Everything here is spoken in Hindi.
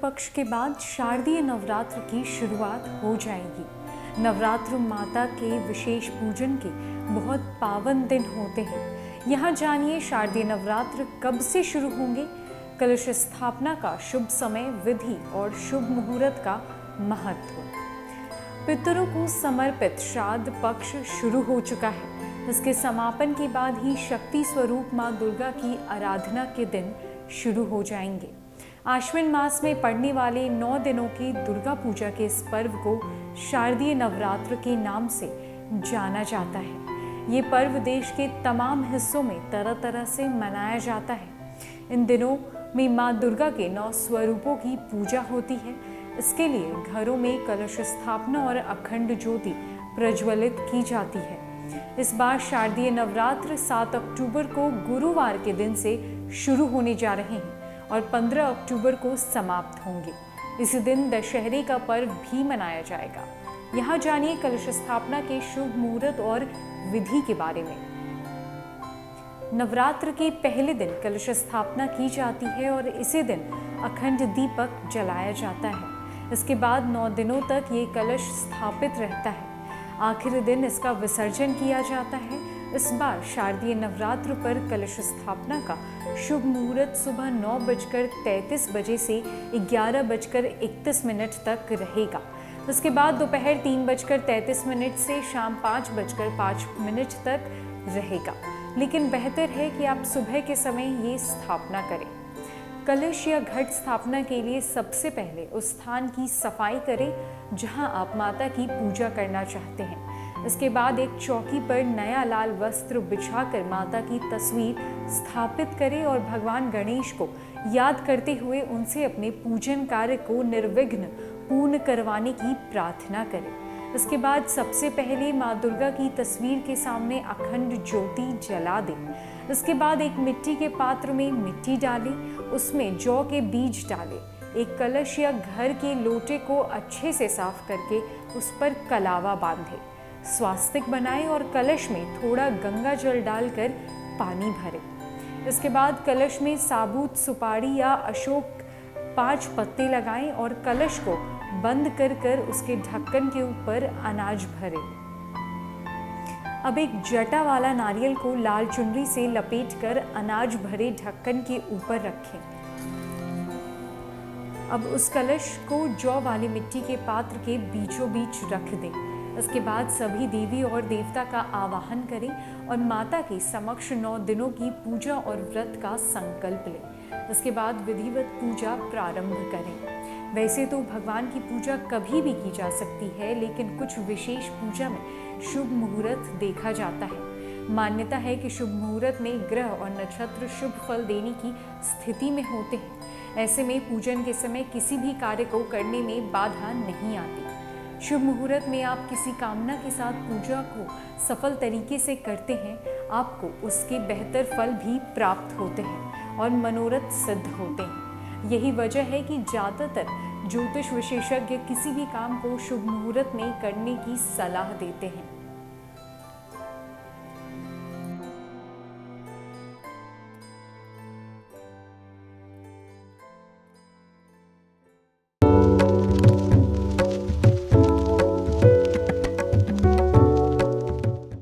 पक्ष के बाद शारदीय नवरात्र की शुरुआत हो जाएगी। नवरात्र माता के विशेष पूजन के बहुत पावन दिन होते हैं। यहाँ जानिए शारदीय नवरात्र कब से शुरू होंगे, कलश स्थापना का शुभ समय, विधि और शुभ मुहूर्त का महत्व। पितरों को समर्पित श्राद्ध पक्ष शुरू हो चुका है। इसके समापन के बाद ही शक्ति स्वरूप मां दुर्गा की आराधना के दिन शुरू हो जाएंगे। आश्विन मास में पड़ने वाले 9 दिनों की दुर्गा पूजा के इस पर्व को शारदीय नवरात्र के नाम से जाना जाता है। ये पर्व देश के तमाम हिस्सों में तरह तरह से मनाया जाता है। इन दिनों में मां दुर्गा के 9 स्वरूपों की पूजा होती है। इसके लिए घरों में कलश स्थापना और अखंड ज्योति प्रज्वलित की जाती है। इस बार शारदीय नवरात्र 7 अक्टूबर को गुरुवार के दिन से शुरू होने जा रहे हैं और 15 अक्टूबर को समाप्त होंगे। इसी दिन दशहरे का पर्व भी मनाया जाएगा। यहाँ जानिए कलश स्थापना के शुभ मुहूर्त और विधि के बारे में। नवरात्र के पहले दिन कलश स्थापना की जाती है और इसी दिन अखंड दीपक जलाया जाता है। इसके बाद 9 दिनों तक ये कलश स्थापित रहता है। आखिरी दिन इसका विसर्जन किया जाता है। इस बार शारदीय नवरात्र पर कलश स्थापना का शुभ मुहूर्त सुबह 9:33 बजे से 11:31 तक रहेगा। उसके बाद दोपहर 3:33 से शाम 5:05 तक रहेगा। लेकिन बेहतर है कि आप सुबह के समय ये स्थापना करें। कलश या घट स्थापना के लिए सबसे पहले उस स्थान की सफाई करें जहां आप माता की पूजा करना चाहते हैं। इसके बाद एक चौकी पर नया लाल वस्त्र बिछाकर माता की तस्वीर स्थापित करें और भगवान गणेश को याद करते हुए उनसे अपने पूजन कार्य को निर्विघ्न पूर्ण करवाने की प्रार्थना करें। इसके बाद सबसे पहले माँ दुर्गा की तस्वीर के सामने अखंड ज्योति जला दें। इसके बाद एक मिट्टी के पात्र में मिट्टी डालें, उसमें जौ के बीज डालें। एक कलश या घर के लोटे को अच्छे से साफ करके उस पर कलावा बांधें। स्वास्तिक बनाएं और कलश में थोड़ा गंगा जल डालकर पानी भरें। इसके बाद कलश में साबुत सुपारी या अशोक 5 पत्ते लगाएं और कलश को बंद कर उसके ढक्कन के ऊपर अनाज भरें। अब एक जटा वाला नारियल को लाल चुनरी से लपेटकर अनाज भरे ढक्कन के ऊपर रखें। अब उस कलश को जौ वाली मिट्टी के पात्र के बीचों बीच रख दें। इसके बाद सभी देवी और देवता का आवाहन करें और माता के समक्ष 9 दिनों की पूजा और व्रत का संकल्प लें। इसके बाद विधिवत पूजा प्रारंभ करें। वैसे तो भगवान की पूजा कभी भी की जा सकती है, लेकिन कुछ विशेष पूजा में शुभ मुहूर्त देखा जाता है। मान्यता है कि शुभ मुहूर्त में ग्रह और नक्षत्र शुभ फल देने की स्थिति में होते हैं। ऐसे में पूजन के समय किसी भी कार्य को करने में बाधा नहीं आती। शुभ मुहूर्त में आप किसी कामना के साथ पूजा को सफल तरीके से करते हैं, आपको उसके बेहतर फल भी प्राप्त होते हैं और मनोरथ सिद्ध होते हैं। यही वजह है कि ज़्यादातर ज्योतिष विशेषज्ञ किसी भी काम को शुभ मुहूर्त में करने की सलाह देते हैं।